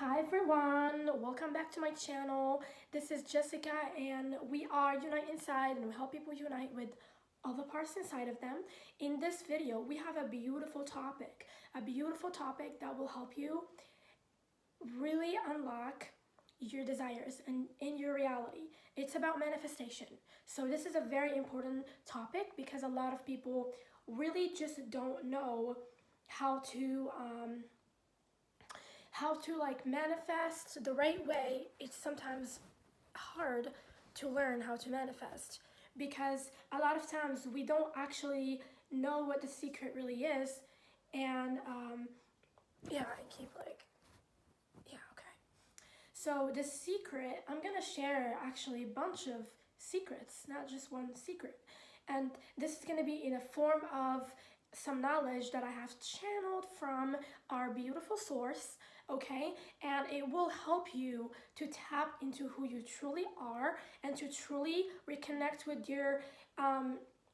Hi everyone, welcome back to my channel. This is Jessica and we are Unite Inside and we help people unite with all the parts inside of them. In this video, we have a beautiful topic that will help you really unlock your desires and in your reality. It's about manifestation. So this is a very important topic because a lot of people really just don't know how to like manifest the right way. It's sometimes hard to learn how to manifest because a lot of times we don't actually know what the secret really is. And yeah, I keep like, yeah, okay. So the secret, I'm gonna share actually a bunch of secrets, not just one secret. And this is gonna be in a form of some knowledge that I have channeled from our beautiful source, okay? And it will help you to tap into who you truly are and to truly reconnect with your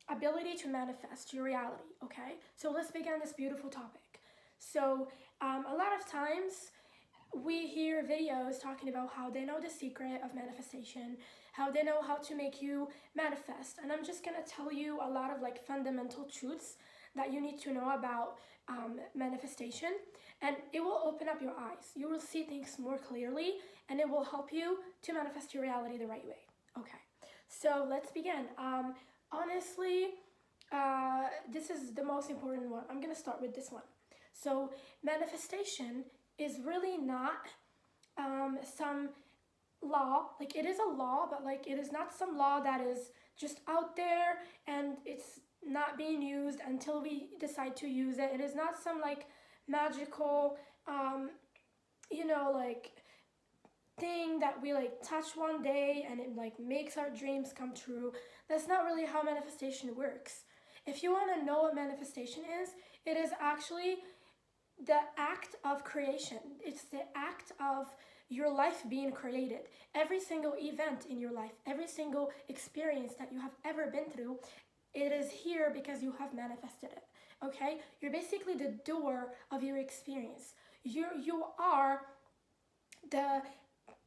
ability to manifest your reality, okay? So let's begin this beautiful topic. So a lot of times we hear videos talking about how they know the secret of manifestation, how they know how to make you manifest. And I'm just gonna tell you a lot of like fundamental truths that you need to know about manifestation, and it will open up your eyes. You will see things more clearly and it will help you to manifest your reality the right way. Okay, so let's begin. Honestly, this is the most important one. I'm gonna start with this one. So manifestation is really not some law. Like, it is a law, but like it is not some law that is just out there and it's not being used until we decide to use it. It is not some like magical like thing that we like touch one day and it like makes our dreams come true. That's not really how manifestation works. If you want to know what manifestation is, it is actually the act of creation. It's the act of your life being created. Every single event in your life, every single experience that you have ever been through, it is here because you have manifested it. Okay? You're basically the doer of your experience. You are the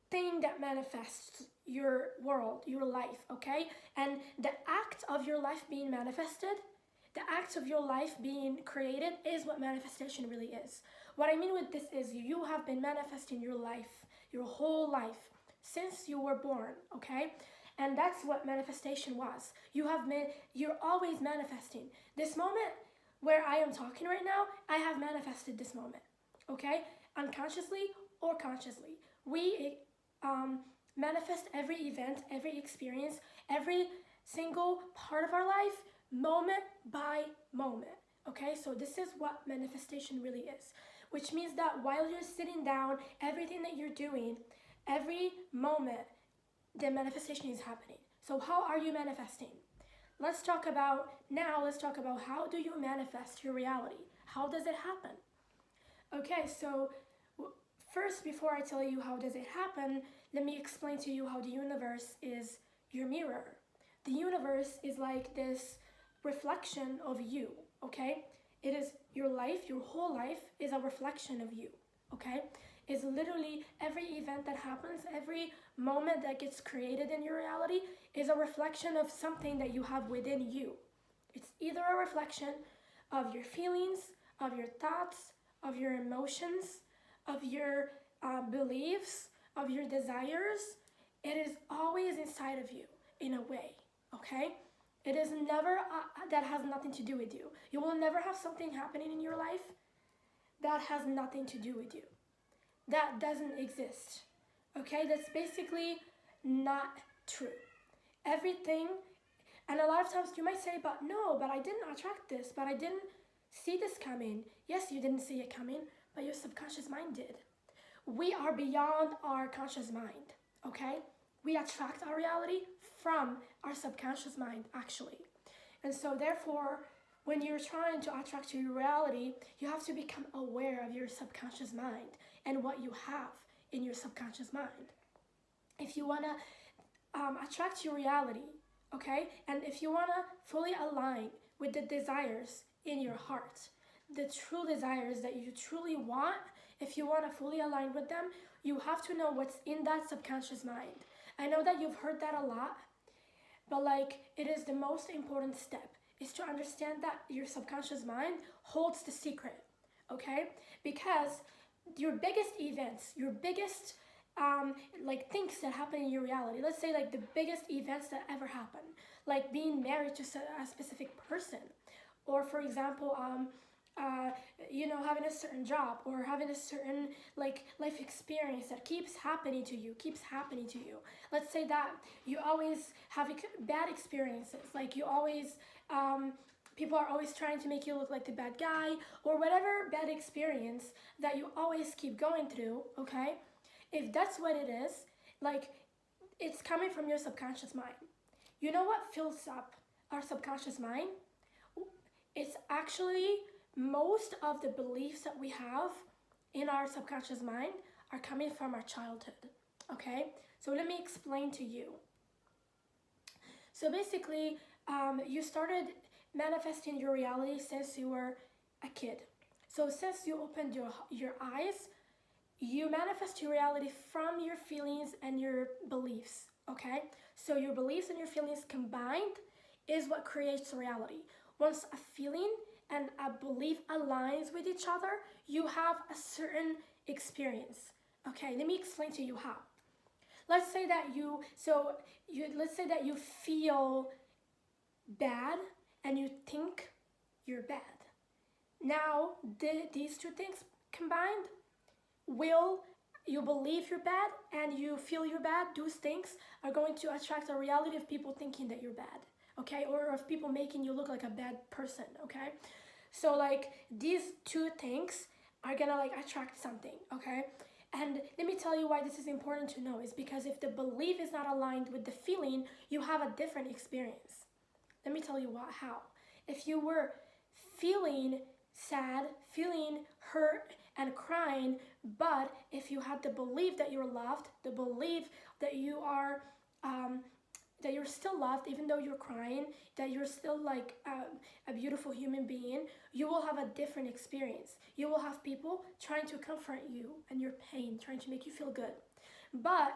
thing that manifests your world, your life, okay? And the act of your life being manifested, the act of your life being created is what manifestation really is. What I mean with this is you have been manifesting your life, your whole life, since you were born, okay? And that's what manifestation was. You're always manifesting. This moment where I am talking right now, I have manifested this moment, okay? Unconsciously or consciously. We manifest every event, every experience, every single part of our life, moment by moment. Okay, so this is what manifestation really is, which means that while you're sitting down, everything that you're doing, every moment, the manifestation is happening. So how are you manifesting? Let's talk about how do you manifest your reality? How does it happen? Okay, so first, before I tell you how does it happen, let me explain to you how the universe is your mirror. The universe is like this reflection of you, okay? It is your life, your whole life is a reflection of you, okay? It's literally every event that happens, every moment that gets created in your reality is a reflection of something that you have within you. It's either a reflection of your feelings, of your thoughts, of your emotions, of your beliefs, of your desires. It is always inside of you in a way, okay? It is never, that has nothing to do with you. You will never have something happening in your life that has nothing to do with you. That doesn't exist, okay? That's basically not true. Everything, and a lot of times you might say, but no, but I didn't attract this, but I didn't see this coming. Yes, you didn't see it coming, but your subconscious mind did. We are beyond our conscious mind, okay? We attract our reality from our subconscious mind, actually. And so therefore, when you're trying to attract your reality, you have to become aware of your subconscious mind and what you have in your subconscious mind. If you want to attract your reality, okay, and if you want to fully align with the desires in your heart, the true desires that you truly want If you want to fully align with them, you have to know what's in that subconscious mind. I know that you've heard that a lot, but like it is the most important step is to understand that your subconscious mind holds the secret, okay? Because your biggest events, your biggest like things that happen in your reality, let's say like the biggest events that ever happen, like being married to a specific person, or for example, having a certain job or having a certain like life experience that keeps happening to you. Let's say that you always have bad experiences, like you always people are always trying to make you look like the bad guy, or whatever bad experience that you always keep going through, okay? If that's what it is, like it's coming from your subconscious mind. You know what fills up our subconscious mind? It's actually most of the beliefs that we have in our subconscious mind are coming from our childhood, okay? So let me explain to you. So basically, you started manifesting your reality since you were a kid. So since you opened your eyes, you manifest your reality from your feelings and your beliefs, okay? So your beliefs and your feelings combined is what creates reality. Once a feeling and a belief aligns with each other, you have a certain experience. Okay, let me explain to you how. Let's say that you feel bad and you think you're bad. Now, these two things combined will you believe you're bad and you feel you're bad. Those things are going to attract a reality of people thinking that you're bad, okay? Or of people making you look like a bad person, okay? So like these two things are gonna like attract something, okay? And let me tell you why this is important to know is because if the belief is not aligned with the feeling, you have a different experience. Let me tell you how. If you were feeling sad, feeling hurt and crying, but if you had the belief that you're loved, the belief that you are that you're still loved even though you're crying, that you're still like a beautiful human being, you will have a different experience. You will have people trying to comfort you and your pain, trying to make you feel good. But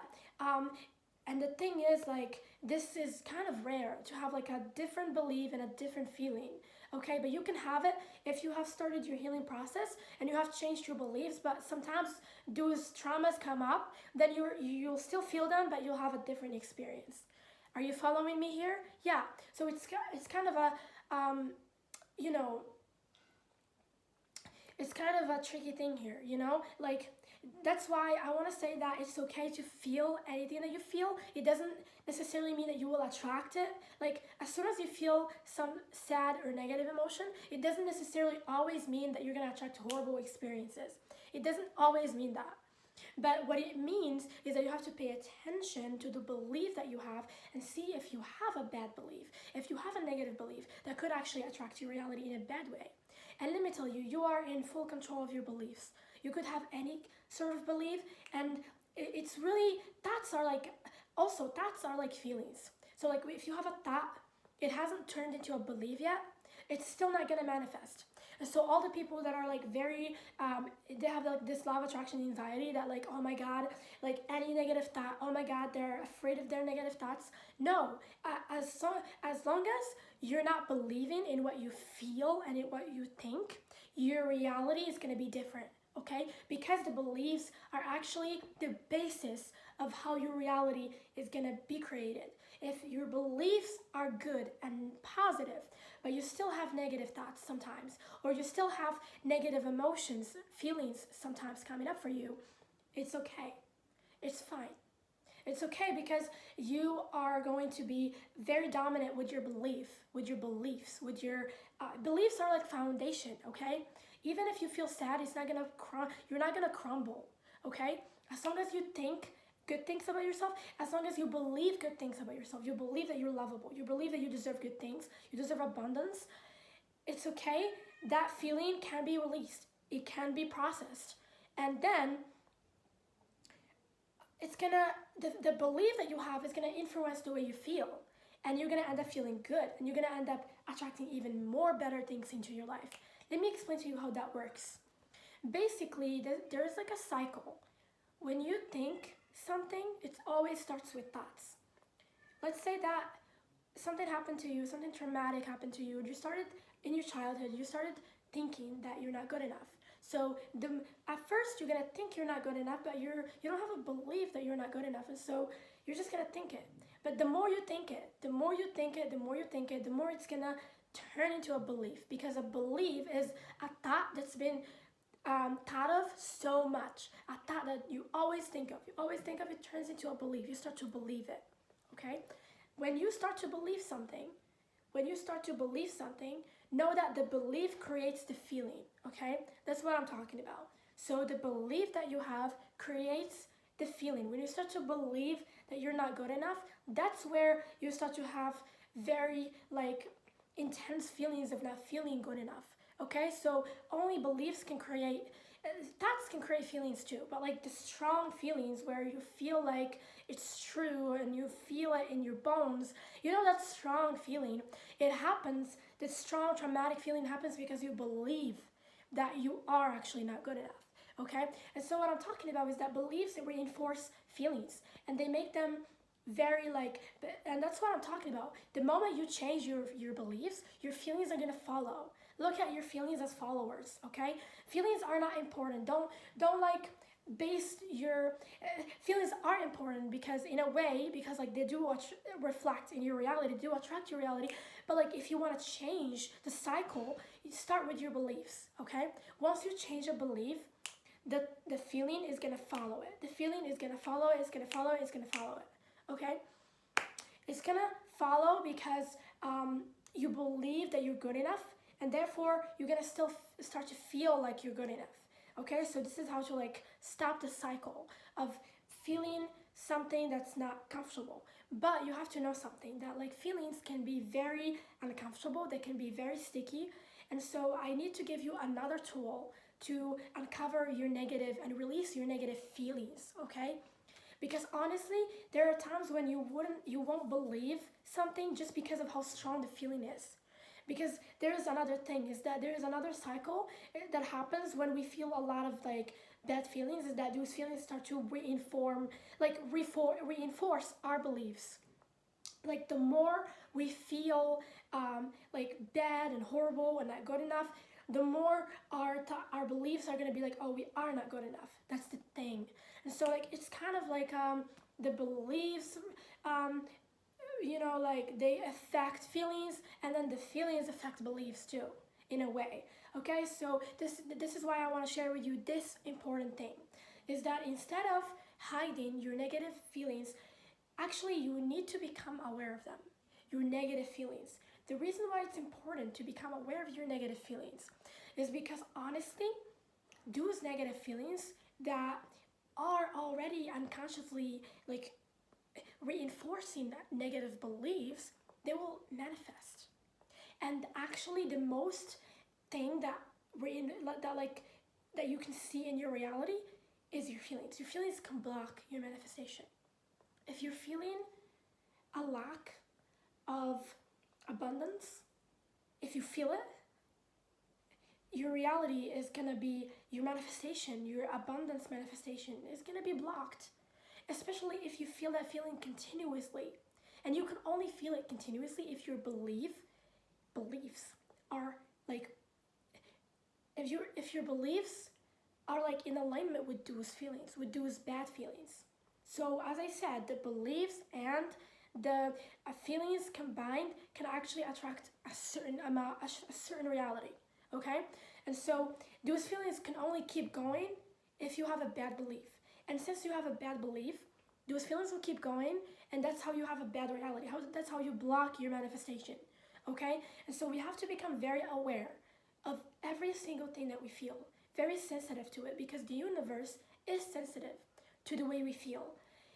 and the thing is, like, this is kind of rare to have like a different belief and a different feeling, okay? But you can have it if you have started your healing process and you have changed your beliefs, but sometimes those traumas come up, then you'll still feel them, but you'll have a different experience. Are you following me here? Yeah. So it's kind of a, it's kind of a tricky thing here, Like, that's why I want to say that it's okay to feel anything that you feel. It doesn't necessarily mean that you will attract it. Like, as soon as you feel some sad or negative emotion, it doesn't necessarily always mean that you're going to attract horrible experiences. It doesn't always mean that. But what it means is that you have to pay attention to the belief that you have and see if you have a bad belief, if you have a negative belief that could actually attract your reality in a bad way. And let me tell you, you are in full control of your beliefs. You could have any sort of belief, and it's really, thoughts are like feelings. So like if you have a thought, it hasn't turned into a belief yet, it's still not gonna manifest. And so all the people that are like very, they have like this law of attraction anxiety that like, oh my God, like any negative thought, oh my God, they're afraid of their negative thoughts. No, as long as you're not believing in what you feel and in what you think, your reality is gonna be different, okay? Because the beliefs are actually the basis of how your reality is gonna be created. If your beliefs are good and positive, but you still have negative thoughts sometimes, or you still have negative emotions, feelings sometimes coming up for you, it's okay. It's fine. It's okay because you are going to be very dominant with your beliefs. Beliefs are like foundation, okay? Even if you feel sad, you're not gonna crumble, okay? As long as you think good things about yourself, as long as you believe good things about yourself, you believe that you're lovable, you believe that you deserve good things, you deserve abundance, it's okay. That feeling can be released. It can be processed. And then the belief that you have is gonna influence the way you feel. And you're gonna end up feeling good, and you're gonna end up attracting even more better things into your life. Let me explain to you how that works. Basically, there's like a cycle. When you think something, it always starts with thoughts. Let's say that something happened to you, something traumatic happened to you, and you started in your childhood, you started thinking that you're not good enough. So at first you're gonna think you're not good enough, but you don't have a belief that you're not good enough, and so you're just gonna think it. But the more you think it, the more you think it, the more you think it, the more it's gonna turn into a belief, because a belief is a thought that's been thought of so much, a thought that you always think of. You always think of it, turns into a belief. You start to believe it. Okay? When you start to believe something, know that the belief creates the feeling. Okay? That's what I'm talking about. So the belief that you have creates the feeling. When you start to believe that you're not good enough, that's where you start to have very like intense feelings of not feeling good enough. Okay, so only beliefs can create, thoughts can create feelings too, but like the strong feelings where you feel like it's true and you feel it in your bones, you know, that strong feeling, it happens, this strong traumatic feeling happens because you believe that you are actually not good enough. Okay, and so what I'm talking about is that beliefs reinforce feelings, and they make them very like, and that's what I'm talking about. The moment you change your beliefs, your feelings are gonna follow. Look at your feelings as followers. Okay, feelings are not important. Don't like base your feelings are important, because in a way, because like they do reflect in your reality, do attract your reality. But like if you want to change the cycle, you start with your beliefs. Okay, once you change a belief, the feeling is gonna follow it. The feeling is gonna follow it. It's gonna follow it. It's gonna follow it. Okay, it's gonna follow because you believe that you're good enough, and therefore you're gonna still start to feel like you're good enough. Okay, so this is how to like stop the cycle of feeling something that's not comfortable. But you have to know something, that like feelings can be very uncomfortable, they can be very sticky, and so I need to give you another tool to uncover your negative and release your negative feelings. Okay, because honestly, there are times when you won't believe something just because of how strong the feeling is. Because there is another thing, is that there is another cycle that happens when we feel a lot of like bad feelings, is that those feelings start to reinforce our beliefs. Like the more we feel like bad and horrible and not good enough, the more our beliefs are gonna be like, oh, we are not good enough. That's the thing. And so like it's kind of like the beliefs, like they affect feelings, and then the feelings affect beliefs too, in a way. Okay, so this is why I want to share with you this important thing, is that instead of hiding your negative feelings, actually you need to become aware of them, your negative feelings. The reason why it's important to become aware of your negative feelings is because honestly, those negative feelings that are already unconsciously like reinforcing that negative beliefs, they will manifest. And actually the most thing that you can see in your reality is your feelings. Your feelings can block your manifestation. If you're feeling a lack of abundance, if you feel it, your reality is gonna be, your manifestation, your abundance manifestation is gonna be blocked. Especially if you feel that feeling continuously. And you can only feel it continuously if your beliefs are like, if your beliefs are like in alignment with those feelings, with those bad feelings. So as I said, the beliefs and the feelings combined can actually attract a certain amount, a certain reality. Okay, and so those feelings can only keep going if you have a bad belief. And since you have a bad belief, those feelings will keep going, and that's how you have a bad reality. That's how you block your manifestation. Okay, and so we have to become very aware of every single thing that we feel, very sensitive to it, because the universe is sensitive to the way we feel.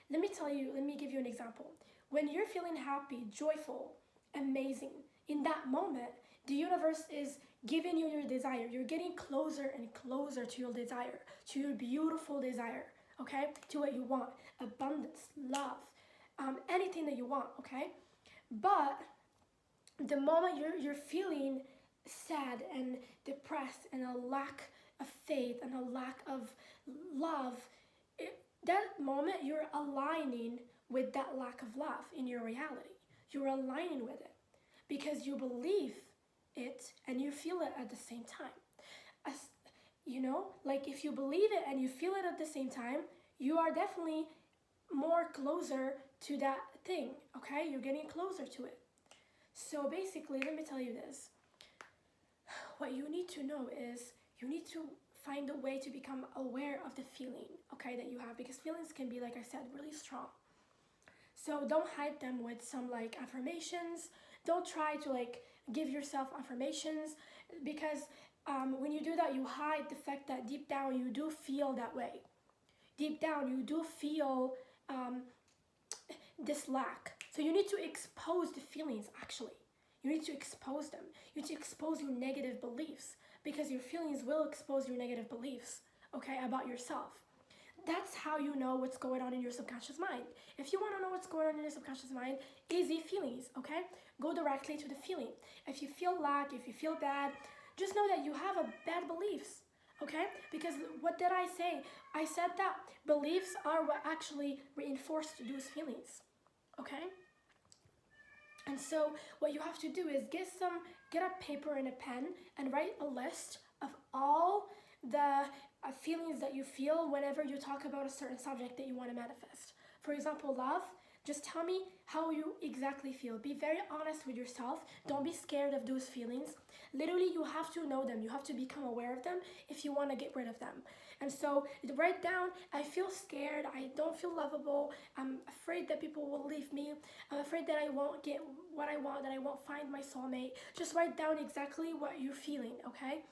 Let me give you an example. When you're feeling happy, joyful, amazing, in that moment, the universe is giving you your desire. You're getting closer and closer to your desire, to your beautiful desire, okay? To what you want, abundance, love, anything that you want, okay? But the moment you're feeling sad and depressed and a lack of faith and a lack of love, that moment you're aligning with that lack of love in your reality. You're aligning with it because you believe it and you feel it at the same time. As like if you believe it and you feel it at the same time, you are definitely more closer to that thing, okay? You're getting closer to it. So basically, let me tell you this. What you need to know is you need to find a way to become aware of the feeling, okay, that you have, because feelings can be, like I said, really strong. So don't hide them with some like affirmations. Don't try to like give yourself affirmations, because when you do that, you hide the fact that deep down you do feel that way. Deep down you do feel this lack. So you need to expose the feelings, actually. You need to expose them. You need to expose your negative beliefs, because your feelings will expose your negative beliefs, okay, about yourself. That's how you know what's going on in your subconscious mind. If you want to know what's going on in your subconscious mind, easy feelings, okay? Go directly to the feeling. If you feel lack, if you feel bad, just know that you have a bad beliefs, okay? Because what did I say? I said that beliefs are what actually reinforce those feelings, okay? And so what you have to do is get a paper and a pen and write a list of all the feelings that you feel whenever you talk about a certain subject that you want to manifest. For example, love. Just tell me how you exactly feel. Be very honest with yourself. Don't be scared of those feelings. Literally, you have to know them. You have to become aware of them if you want to get rid of them. And so write down, I feel scared. I don't feel lovable. I'm afraid that people will leave me. I'm afraid that I won't get what I want, that I won't find my soulmate. Just write down exactly what you're feeling, okay?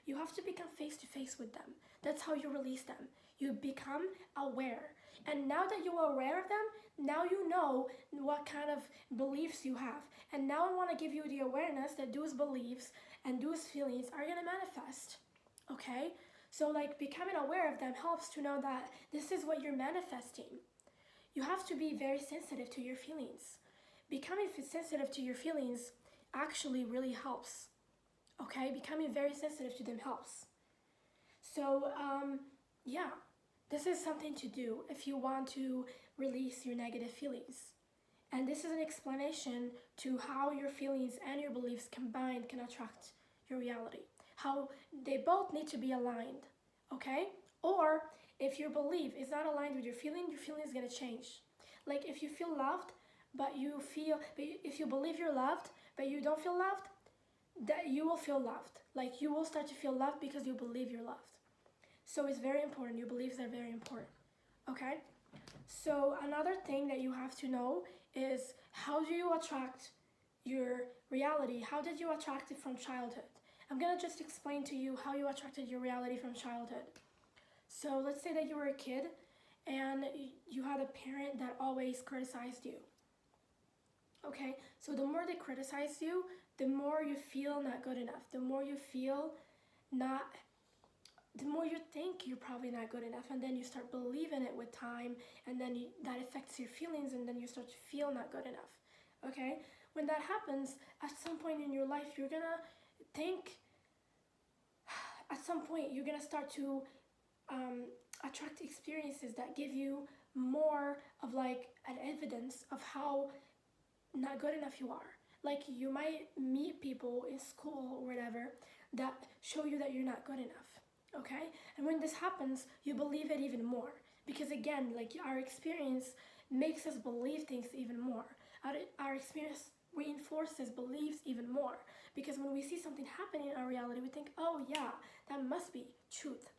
You have to become face to face with them. That's how you release them. You become aware. And now that you're aware of them, now you know what kind of beliefs you have. And now I want to give you the awareness that those beliefs and those feelings are going to manifest. Okay? So like becoming aware of them helps to know that this is what you're manifesting. You have to be very sensitive to your feelings. Becoming sensitive to your feelings actually really helps. Okay? Becoming very sensitive to them helps. So, yeah. This is something to do if you want to release your negative feelings. And this is an explanation to how your feelings and your beliefs combined can attract your reality. How they both need to be aligned, okay? Or if your belief is not aligned with your feeling is gonna change. Like if you feel loved, if you believe you're loved, but you don't feel loved, that you will feel loved. Like you will start to feel loved because you believe you're loved. So it's very important. Your beliefs are very important. Okay? So another thing that you have to know is, how do you attract your reality? How did you attract it from childhood? I'm going to just explain to you how you attracted your reality from childhood. So let's say that you were a kid and you had a parent that always criticized you. Okay? So the more they criticize you, the more you feel not good enough. The more you think you're probably not good enough, and then you start believing it with time, and then that affects your feelings, and then you start to feel not good enough, okay? When that happens, at some point in your life, you're gonna think, at some point, you're gonna start to attract experiences that give you more of like an evidence of how not good enough you are. Like you might meet people in school or whatever that show you that you're not good enough. Okay? And when this happens, you believe it even more. Because again, like our experience makes us believe things even more. Our experience reinforces beliefs even more. Because when we see something happening in our reality, we think, oh yeah, that must be truth.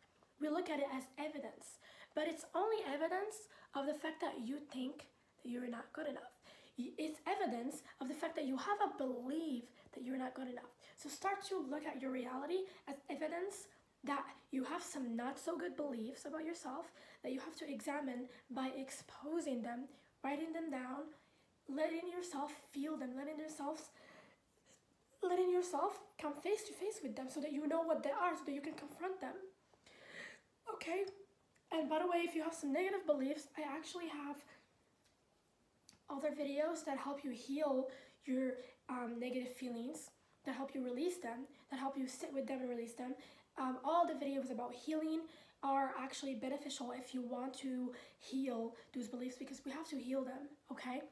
We look at it as evidence. But it's only evidence of the fact that you think that you're not good enough. It's evidence of the fact that you have a belief that you're not good enough. So start to look at your reality as evidence that you have some not so good beliefs about yourself that you have to examine by exposing them, writing them down, letting yourself feel them, letting yourself come face to face with them so that you know what they are, so that you can confront them. Okay? And by the way, if you have some negative beliefs, I actually have other videos that help you heal your negative feelings, that help you release them, that help you sit with them and release them. all the videos about healing are actually beneficial if you want to heal those beliefs, because we have to heal them, okay?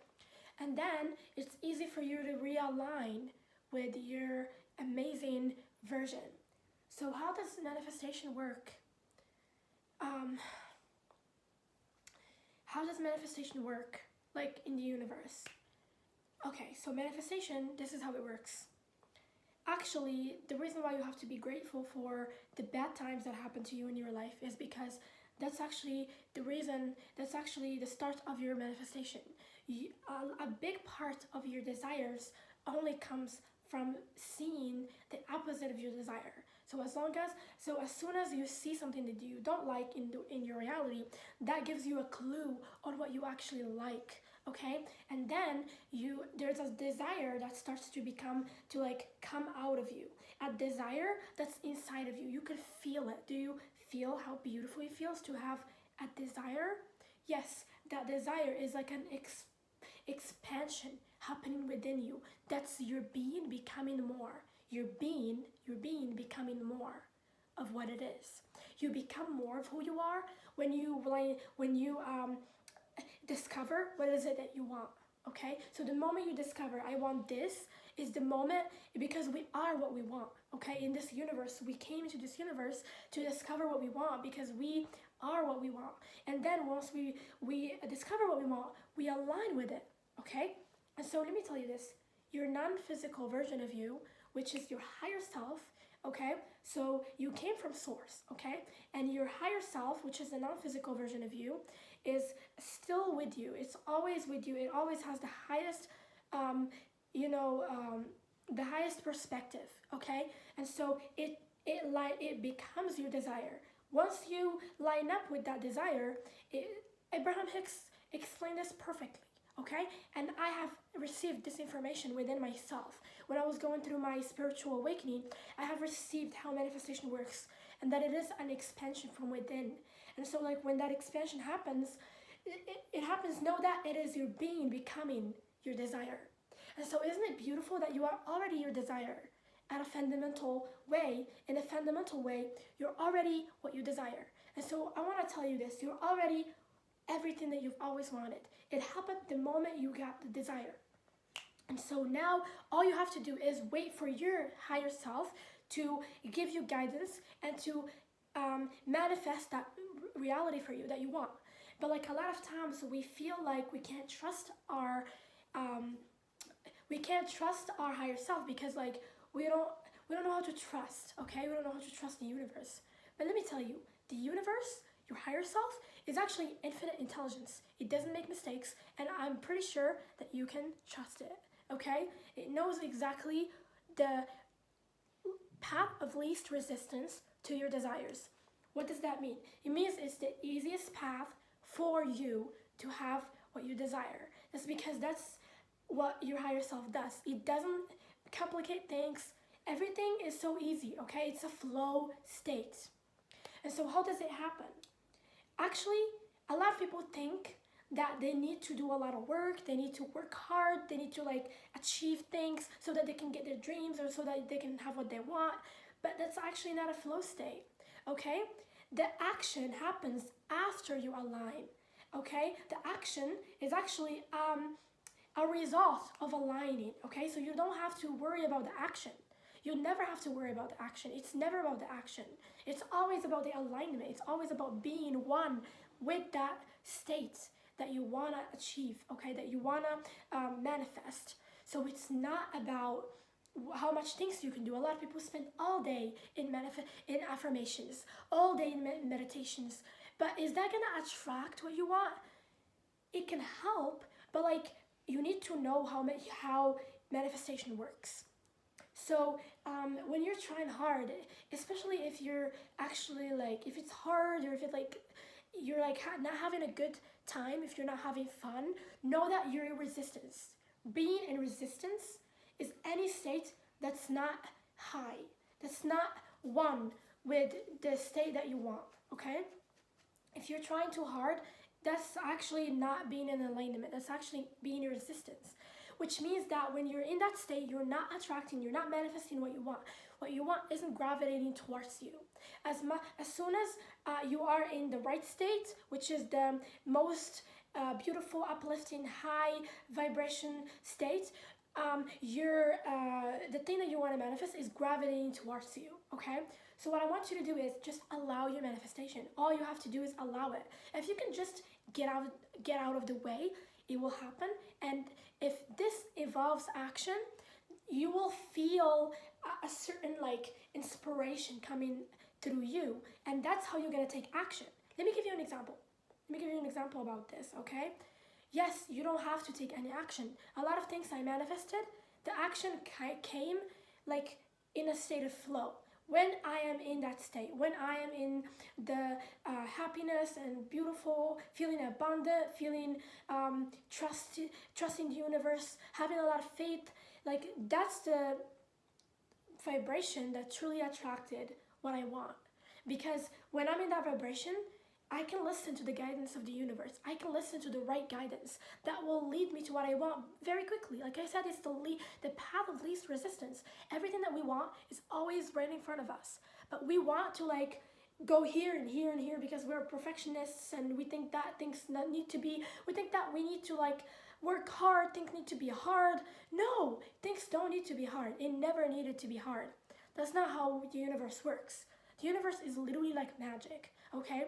And then it's easy for you to realign with your amazing version. So how does manifestation work? How does manifestation work, like in the universe? Okay, so manifestation, this is how it works. Actually, the reason why you have to be grateful for the bad times that happen to you in your life is because that's actually the reason, that's actually the start of your manifestation. A big part of your desires only comes from seeing the opposite of your desire. So as soon as you see something that you don't like in your reality, that gives you a clue on what you actually like, okay? And then there's a desire that starts to come out of you. A desire that's inside of you. You can feel it. Do you feel how beautiful it feels to have a desire? Yes, that desire is like an expansion happening within you. That's your being becoming more. Your being becoming more of what it is. You become more of who you are when you discover what is it that you want. Okay, so the moment you discover I want this is the moment, because we are what we want. Okay, in this universe, we came into this universe to discover what we want, because we are what we want. And then once we discover what we want, we align with it. Okay, and so let me tell you this: your non-physical version of you, which is your higher self, okay? So you came from source, okay? And your higher self, which is the non-physical version of you, is still with you. It's always with you. It always has the highest, the highest perspective, okay? And so it becomes your desire. Once you line up with that desire, Abraham Hicks explained this perfectly. Okay, and I have received this information within myself. When I was going through my spiritual awakening, I have received how manifestation works, and that it is an expansion from within. And so like when that expansion happens, it happens, know that it is your being becoming your desire. And so isn't it beautiful that you are already your desire at a fundamental way? In a fundamental way, you're already what you desire. And so I want to tell you this: you're already everything that you've always wanted. It happened the moment you got the desire. And so now all you have to do is wait for your higher self to give you guidance and to manifest that reality for you that you want. But like a lot of times we feel like we can't trust our higher self, because like we don't know how to trust, okay? We don't know how to trust the universe. But let me tell you, the universe, your higher self, is actually infinite intelligence. It doesn't make mistakes, and I'm pretty sure that you can trust it, okay? It knows exactly the path of least resistance to your desires. What does that mean? It means it's the easiest path for you to have what you desire. That's because that's what your higher self does. It doesn't complicate things. Everything is so easy, okay? It's a flow state. And so how does it happen? Actually, a lot of people think that they need to do a lot of work, they need to work hard, they need to like achieve things so that they can get their dreams or so that they can have what they want. But that's actually not a flow state, okay? The action happens after you align, okay? The action is actually a result of aligning, okay? So you don't have to worry about the action. You never have to worry about the action. It's never about the action. It's always about the alignment. It's always about being one with that state that you want to achieve, okay, that you want to manifest. So it's not about how much things you can do. A lot of people spend all day in affirmations, all day in meditations. But is that going to attract what you want? It can help, but like you need to know how manifestation works. So when you're trying hard, especially if you're actually like, if it's hard or if it like, you're like not having a good time, if you're not having fun, know that you're in resistance. Being in resistance is any state that's not high, that's not one with the state that you want, okay? If you're trying too hard, that's actually not being in alignment, that's actually being in resistance. which means that when you're in that state, you're not attracting, you're not manifesting what you want. What you want isn't gravitating towards you. As soon as you are in the right state, which is the most beautiful, uplifting, high vibration state, the thing that you want to manifest is gravitating towards you. Okay, so what I want you to do is just allow your manifestation. All you have to do is allow it. If you can just get out of the way, it will happen. And if this involves action, you will feel a certain like inspiration coming through you, and that's how you're gonna take action. Let me give you an example. About this, okay? Yes, you don't have to take any action. A lot of things I manifested, the action came like in a state of flow. When I am in that state, when I am in the happiness and beautiful, feeling abundant, feeling trusting the universe, having a lot of faith, like that's the vibration that truly attracted what I want. Because when I'm in that vibration, I can listen to the guidance of the universe. I can listen to the right guidance that will lead me to what I want very quickly. Like I said, it's the path of least resistance. Everything that we want is always right in front of us. But we want to like go here and here and here because we're perfectionists and we think that things need to be, we think that we need to like work hard, things need to be hard. No, things don't need to be hard. It never needed to be hard. That's not how the universe works. The universe is literally like magic, okay?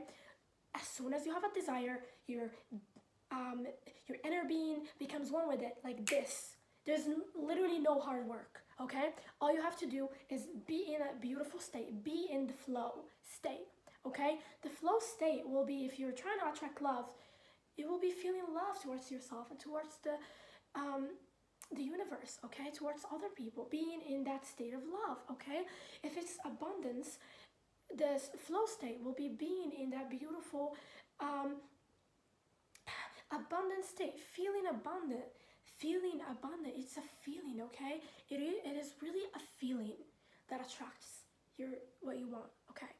As soon as you have a desire, your inner being becomes one with it, like this. There's literally no hard work, okay? All you have to do is be in a beautiful state, be in the flow state, okay? The flow state will be, if you're trying to attract love, it will be feeling love towards yourself and towards the universe, okay? Towards other people, being in that state of love, okay? If it's abundance, the flow state will be being in that beautiful abundant state, feeling abundant. It's a feeling, okay? It is really a feeling that attracts what you want, okay?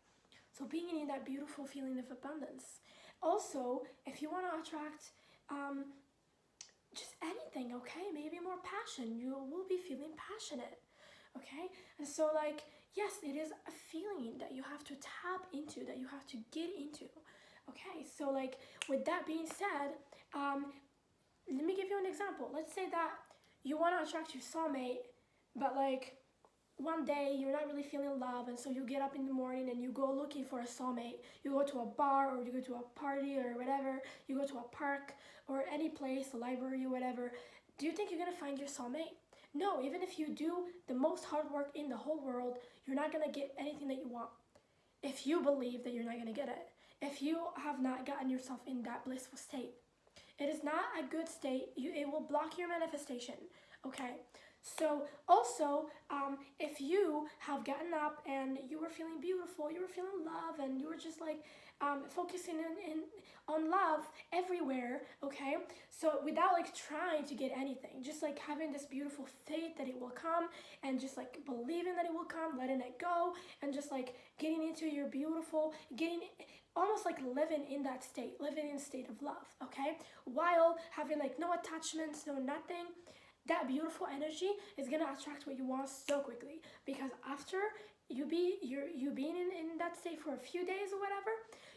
So being in that beautiful feeling of abundance. Also, if you want to attract just anything, okay? Maybe more passion. You will be feeling passionate, okay? And so like, yes, it is a feeling that you have to tap into, that you have to get into. Okay, so like with that being said, let me give you an example. Let's say that you want to attract your soulmate, but like one day you're not really feeling love, and so you get up in the morning and you go looking for a soulmate. You go to a bar or you go to a party or whatever, you go to a park or any place, a library or whatever. Do you think you're going to find your soulmate? No, even if you do the most hard work in the whole world, you're not going to get anything that you want. If you believe that you're not going to get it. If you have not gotten yourself in that blissful state. It is not a good state. It will block your manifestation. Okay? So also, if you have gotten up and you were feeling beautiful, you were feeling love, and you were just like focusing on love everywhere, okay? So without like trying to get anything, just like having this beautiful faith that it will come, and just like believing that it will come, letting it go, and just like getting into your beautiful, almost like living in that state, living in a state of love, okay? While having like no attachments, no nothing. That beautiful energy is gonna attract what you want so quickly, because after you being in that state for a few days or whatever,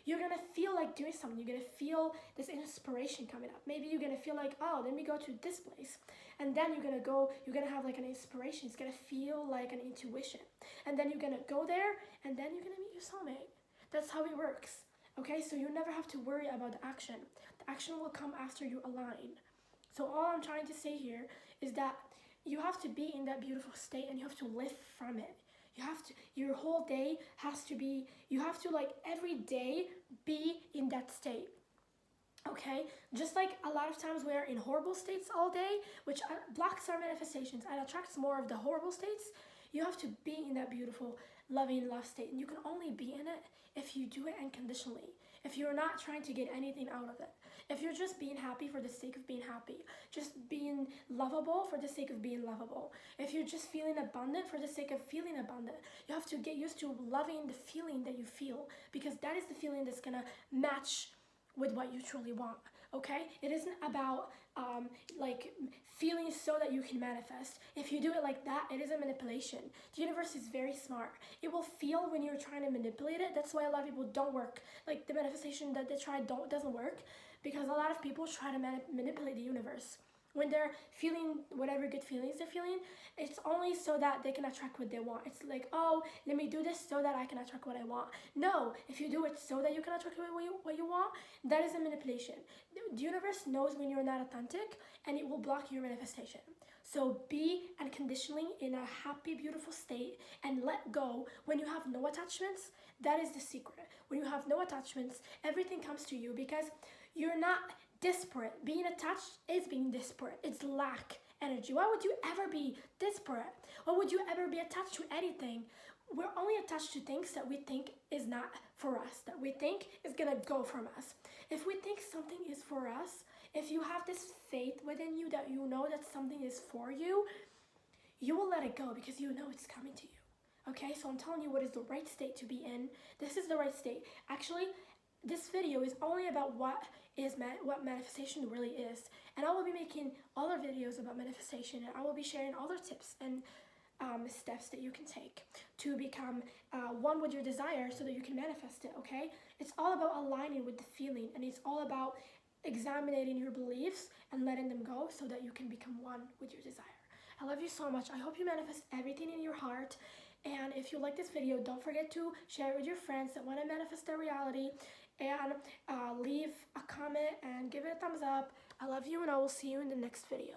you're gonna feel like doing something. You're gonna feel this inspiration coming up. Maybe you're gonna feel like, oh, let me go to this place, and then you're gonna have like an inspiration. It's gonna feel like an intuition, and then you're gonna go there, and then you're gonna meet your soulmate. That's how it works. Okay, so you never have to worry about the action. The action will come after you align. So all I'm trying to say here is that you have to be in that beautiful state, and you have to live from it. Your whole day has to be, you have to like every day be in that state. Okay? Just like a lot of times we're in horrible states all day, which blocks our manifestations and attracts more of the horrible states, you have to be in that beautiful, loving love state. And you can only be in it if you do it unconditionally. If you're not trying to get anything out of it. If you're just being happy for the sake of being happy. Just being lovable for the sake of being lovable. If you're just feeling abundant for the sake of feeling abundant. You have to get used to loving the feeling that you feel. Because that is the feeling that's going to match with what you truly want. Okay, it isn't about like feeling so that you can manifest. If you do it like that, it is a manipulation. The universe is very smart. It will feel when you're trying to manipulate it. That's why a lot of people don't work. Like the manifestation that they try doesn't work, because a lot of people try to manipulate the universe. When they're feeling whatever good feelings they're feeling, it's only so that they can attract what they want. It's like, oh, let me do this so that I can attract what I want. No, if you do it so that you can attract what you want, that is a manipulation. The universe knows when you're not authentic, and it will block your manifestation. So be unconditionally in a happy, beautiful state and let go when you have no attachments. That is the secret. When you have no attachments, everything comes to you because you're not disparate. Being attached is being disparate. It's lack energy. Why would you ever be disparate? Why would you ever be attached to anything? We're only attached to things that we think is not for us, that we think is gonna go from us. If we think something is for us, if you have this faith within you that you know that something is for you, you will let it go because you know it's coming to you. Okay, so I'm telling you what is the right state to be in. This is the right state. Actually, this video is only about what manifestation really is, and I will be making other videos about manifestation, and I will be sharing other tips and steps that you can take to become one with your desire so that you can manifest it. Okay, it's all about aligning with the feeling, and it's all about examining your beliefs and letting them go so that you can become one with your desire. I love you so much. I hope you manifest everything in your heart. And if you like this video, don't forget to share it with your friends that want to manifest their reality, and leave a comment and give it a thumbs up. I love you, and I will see you in the next video.